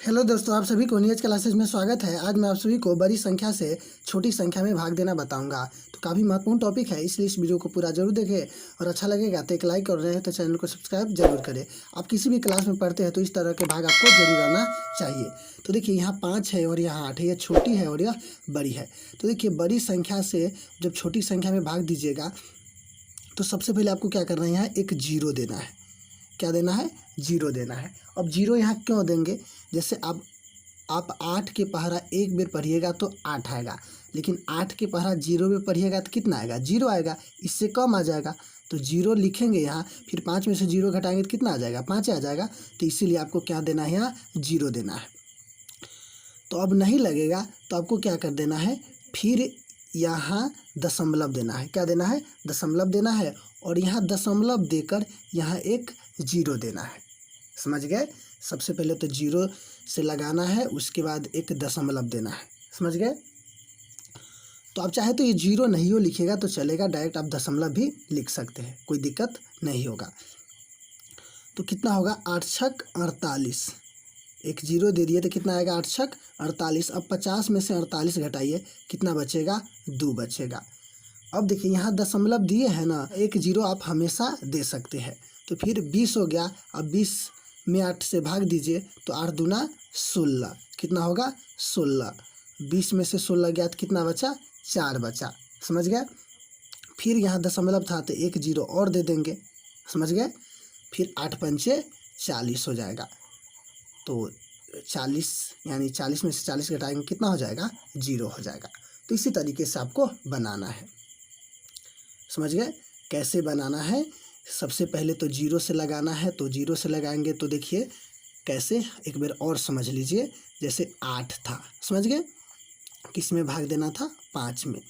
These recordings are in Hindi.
हेलो दोस्तों, आप सभी को नीरज क्लासेज में स्वागत है। आज मैं आप सभी को बड़ी संख्या से छोटी संख्या में भाग देना बताऊंगा। तो काफ़ी महत्वपूर्ण टॉपिक है, इसलिए इस वीडियो को पूरा जरूर देखें और अच्छा लगेगा तो एक लाइक कर रहे हैं तो चैनल को सब्सक्राइब जरूर करें। आप किसी भी क्लास में पढ़ते हैं तो इस तरह के भाग आपको जरूर आना चाहिए। तो देखिए यहाँ 5 है और यहाँ 8 है, यह छोटी है और यह बड़ी है। तो देखिए बड़ी संख्या से जब छोटी संख्या में भाग दीजिएगा तो सबसे पहले आपको क्या करना है, यहाँ एक जीरो देना है। क्या देना है? जीरो देना है। अब जीरो यहाँ क्यों देंगे? जैसे आप 8 के पहरा एक बार पढ़िएगा तो 8 आएगा, लेकिन 8 के पहरा जीरो में पढ़िएगा तो कितना आएगा? जीरो आएगा, इससे कम आ जाएगा। तो जीरो लिखेंगे यहाँ, फिर 5 में से जीरो घटाएंगे तो कितना आ जाएगा? 5 आ जाएगा। तो इसीलिए आपको क्या देना है? यहाँ जीरो देना है। तो अब नहीं लगेगा तो आपको क्या कर देना है, फिर यहाँ दशमलव देना है। क्या देना है? दशमलव देना है। और यहाँ दशमलव देकर यहाँ एक जीरो देना है। समझ गए? सबसे पहले तो जीरो से लगाना है, उसके बाद एक दशमलव देना है। समझ गए? तो आप चाहे तो ये जीरो नहीं हो लिखिएगा तो चलेगा, डायरेक्ट आप दशमलव भी लिख सकते हैं, कोई दिक्कत नहीं होगा। तो कितना होगा? 8 छक 48। एक जीरो दे दिए तो कितना आएगा? 8 छक 48। अब 50 में से 48 घटाइए, कितना बचेगा? 2 बचेगा। अब देखिए यहाँ दशमलव दिए हैं ना, एक जीरो आप हमेशा दे सकते हैं। तो फिर 20 हो गया। अब 20 में 8 से भाग दीजिए तो 8 दूना 16। कितना होगा? 16। 20 में से 16 गया तो कितना बचा? 4 बचा। समझ गए? फिर यहाँ दशमलव था तो एक जीरो और दे देंगे। समझ गए? फिर 8 पंचे 40 हो जाएगा। तो 40 यानी 40 में से 40 घटाएंगे, कितना हो जाएगा? जीरो हो जाएगा। तो इसी तरीके से आपको बनाना है। समझ गए कैसे बनाना है? सबसे पहले तो जीरो से लगाना है। तो जीरो से लगाएंगे तो देखिए कैसे, एक बार और समझ लीजिए। जैसे 8 था, समझ गए? किस में भाग देना था? 5 में।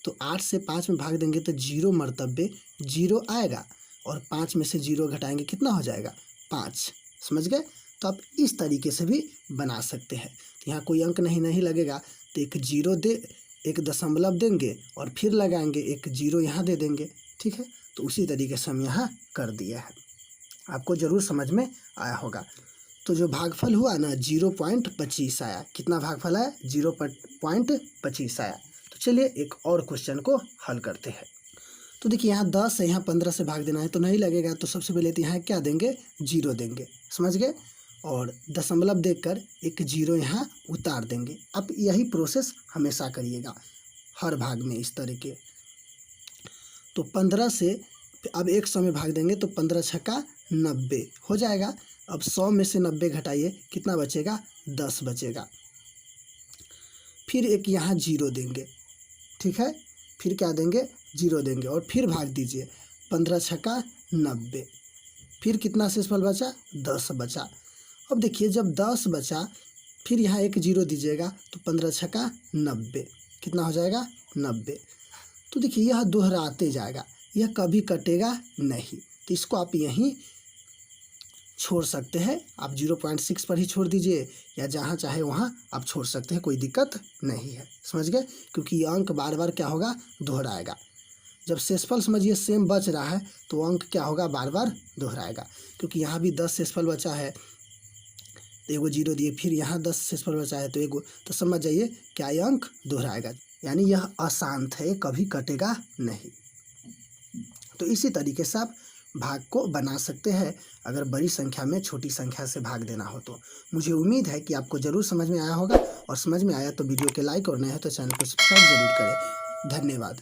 तो 8 से 5 में भाग देंगे तो जीरो मर्तबे जीरो आएगा, और 5 में से जीरो घटाएंगे, कितना हो जाएगा? 5। समझ गए? तो आप इस तरीके से भी बना सकते हैं। तो यहाँ कोई अंक नहीं लगेगा तो एक जीरो दे, एक दशमलव देंगे और फिर लगाएंगे, एक जीरो यहाँ दे देंगे। ठीक है? तो उसी तरीके से हम यहाँ कर दिया है। आपको ज़रूर समझ में आया होगा। तो जो भागफल हुआ ना 0.25 आया। कितना भागफल आया? 0.25 आया। तो चलिए एक और क्वेश्चन को हल करते हैं। तो देखिए यहाँ 10 है, यहाँ 15 से भाग देना है तो नहीं लगेगा। तो सबसे पहले तो यहाँ क्या देंगे? जीरो देंगे। समझ गए? और दशमलव देकर एक जीरो यहाँ उतार देंगे। अब यही प्रोसेस हमेशा करिएगा हर भाग में इस तरीके। तो 15 से अब 100 में भाग देंगे तो 15 छक्का 90 हो जाएगा। अब 100 में से 90 घटाइए, कितना बचेगा? 10 बचेगा। फिर एक यहाँ जीरो देंगे। ठीक है? फिर क्या देंगे? जीरो देंगे और फिर भाग दीजिए। 15 छक्का 90। फिर कितना शेषफल बचा? 10 बचा। अब देखिए जब 10 बचा, फिर यहाँ एक जीरो दीजिएगा तो 15 छक्का 90। कितना हो जाएगा? 90। तो देखिए यह दोहराते जाएगा, यह कभी कटेगा नहीं। तो इसको आप यहीं छोड़ सकते हैं। आप 0.6 पर ही छोड़ दीजिए या जहाँ चाहे वहाँ आप छोड़ सकते हैं, कोई दिक्कत नहीं है। समझ गए? क्योंकि ये अंक बार बार क्या होगा? दोहराएगा। जब शेषफल समझिए सेम बच रहा है तो अंक क्या होगा? बार बार दोहराएगा। क्योंकि यहाँ भी 10 शेषफल बचा है तो एगो जीरो दिए, फिर यहाँ 10 शेषफल बचा है तो एगो, तो समझ जाइए क्या ये अंक दोहराएगा। यानी यह अशांत है, कभी कटेगा नहीं। तो इसी तरीके से आप भाग को बना सकते हैं अगर बड़ी संख्या में छोटी संख्या से भाग देना हो तो। मुझे उम्मीद है कि आपको ज़रूर समझ में आया होगा, और समझ में आया तो वीडियो के लाइक और नए हैं तो चैनल को सब्सक्राइब जरूर करें। धन्यवाद।